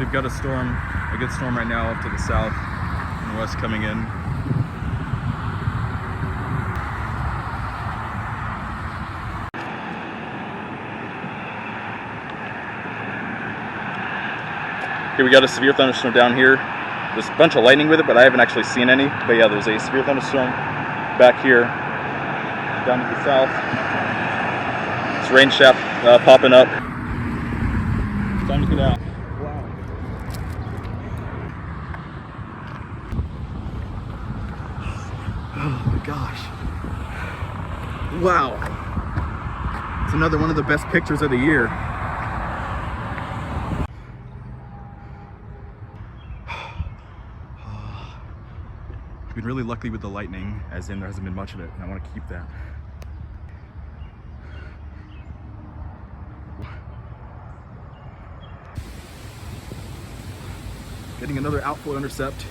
So we've got a good storm right now off to the south and west coming in. Okay, we got a severe thunderstorm down here. There's a bunch of lightning with it, but I haven't actually seen any. But yeah, there's a severe thunderstorm back here, down to the south. It's rain shaft popping up. Time to get out. Wow. Oh my gosh. Wow. It's another one of the best pictures of the year. I've been really lucky with the lightning, as in there hasn't been much of it, and I want to keep that. Getting another outflow intercept.